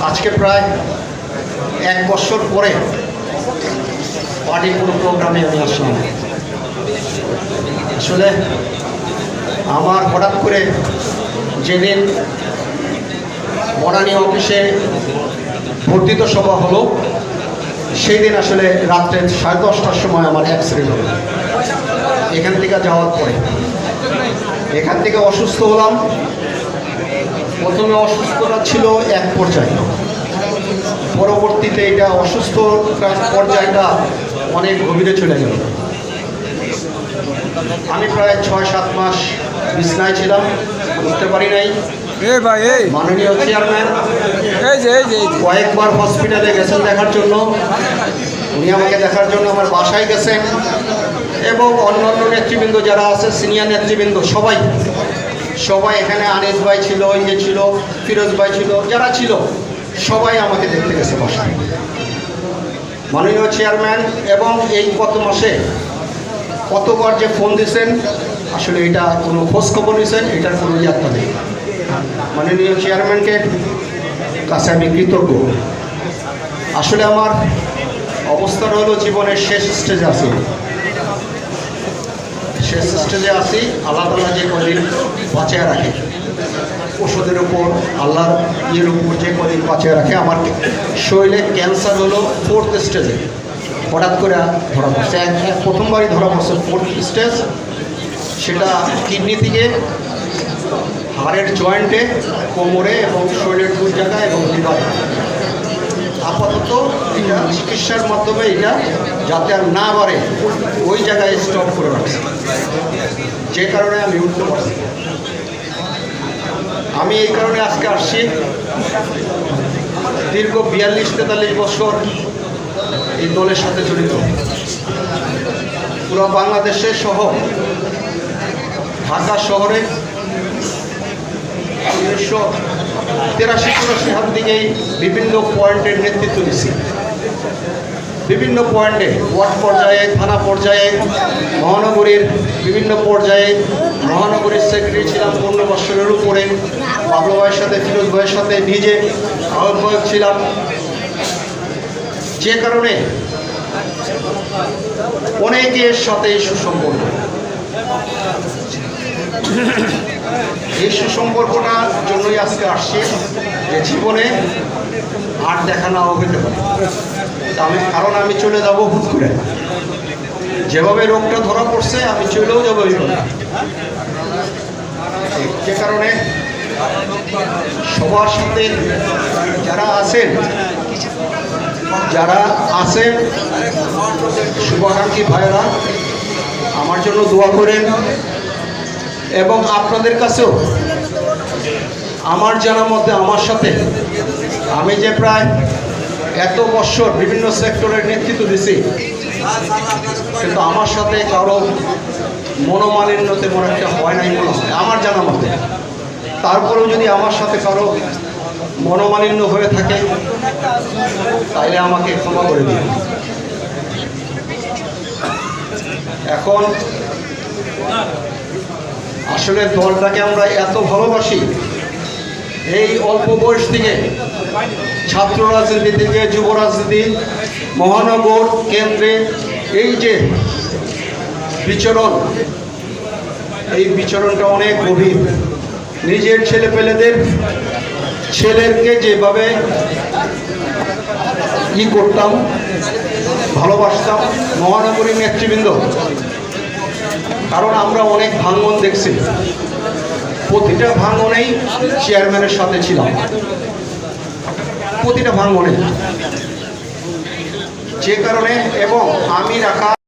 আজকে প্রায় 1 বছর পরে পার্টির কোনো প্রোগ্রামে আমি আসলাম। আসলে আমার হঠাৎ করে যেদিন বনানী অফিসে বর্ধিত সভা হলো, সেই দিন আসলে রাত্রে 10:30টার সময় আমার অ্যাক্সিডেন্ট হলো। এখান থেকে যাওয়ার পরে এখান থেকে অসুস্থ হলাম। প্রথমে অসুস্থতা ছিল এক পর্যায়ে, পরবর্তীতে এটা অসুস্থ পর্যায়টা অনেক গভীরে চলে গেল। আমি প্রায় 6-7 মাস বিছনায় ছিলাম, বুঝতে পারি নাই। মাননীয় চেয়ারম্যান কয়েকবার হসপিটালে গেছেন দেখার জন্য, উনি আমাকে দেখার জন্য আমার বাসায় গেছেন, এবং অন্যান্য নেতৃবৃন্দ যারা আছে, সিনিয়র নেতৃবৃন্দ সবাই এখানে, আনিস ভাই ছিল, ইয়ে ছিল, ফিরোজ ভাই ছিল, যারা ছিল সবাই আমাকে দেখতে গেছে বাসায়। মাননীয় চেয়ারম্যান এবং এই কত মাসে কতবার যে ফোন দিয়েছেন, আসলে এটা কোনো খোঁজখবর নিয়েছেন, এটার কোনো যাত্রা নেই। মাননীয় চেয়ারম্যানকে কাছে আমি কৃতজ্ঞ। আসলে আমার অবস্থাটা হলো জীবনের শেষ স্টেজে আছি। আল্লাহ তাআলা যে কদিন বাঁচিয়ে রাখে, ওষুধের উপর, আল্লাহর ইয়ের উপর যে কদিন বাঁচিয়ে রাখে। আমার শরীরে ক্যান্সার হলো 4th স্টেজে, হঠাৎ করে ধরা পড়ছে। প্রথমবারই ধরা পড়ছে 4th স্টেজ। সেটা কিডনি থেকে হাড়ের জয়েন্টে, কোমরে এবং শরীরের 2 জায়গায় এবং লিভারে। আপাতত এটা চিকিৎসার মাধ্যমে এটা যাতে আর না বাড়ে ওই জায়গায় স্টপ করে রাখছে, যে কারণে আমি উঠতে পারছি। আমি এই কারণে আজকে আসছি, দীর্ঘ 42-43 বছর এই দলের সাথে জড়িত। পুরো বাংলাদেশে সহ ঢাকা শহরে 1983-84 সাল থেকেই বিভিন্ন পয়েন্টের নেতৃত্ব দিচ্ছি। বিভিন্ন পয়েন্টে, ওয়ার্ড পর্যায়ে, থানা পর্যায়ে, মহানগরীর বিভিন্ন পর্যায়ে মহানগরীর সেক্রেটারি ছিলাম 15 বছরের উপরে। বাবলু ভাইয়ের সাথে, ফিরোজ ভাইয়ের সাথে নিজে আহ্বায়ক ছিলাম, যে কারণে অনেকের সাথে সুসম্পর্ক। এই সুসম্পর্কটার জন্যই আজকে আসছি, যে জীবনে আর দেখা নাও হতে পারে। কারণ আমি চলে যাব হুট করে, যেভাবে রোগটা ধরা পড়ছে আমি চলেও যাবো এইভাবে। যে কারণে সবার সাথে যারা আছেন শুভাকাঙ্ক্ষী ভাইয়েরা আমার জন্য দোয়া করেন, এবং আপনাদের কাছেও আমার জানার মধ্যে আমার সাথে আমি যে প্রায় এত বছর বিভিন্ন সেক্টরের নেতৃত্ব দিছি, কিন্তু আমার সাথে কারো মনোমালিন্য তেমন একটা হয় নাই মনে হয় আমার জানার মধ্যে। তারপরেও যদি আমার সাথে কারো মনোমালিন্য হয়ে থাকে তাইলে আমাকে ক্ষমা করে দিন। এখন আসলে দলটাকে আমরা এত ভালোবাসি, এই অল্প বয়স থেকে ছাত্র রাজনীতি থেকে যুব রাজনীতি, মহানগর কেন্দ্রে এই যে বিচরণ, এই বিচরণটা অনেক গভীর। নিজের ছেলেকে যেভাবে করতাম, ভালোবাসতাম, মহানগরীর নেতৃবৃন্দ, কারণ আমরা অনেক ভাঙন দেখছি, প্রতিটা ভাঙনেই চেয়ারম্যানের সাথে ছিলাম, প্রতিটা ভাঙনে। যে কারণে এবং আমি রাখা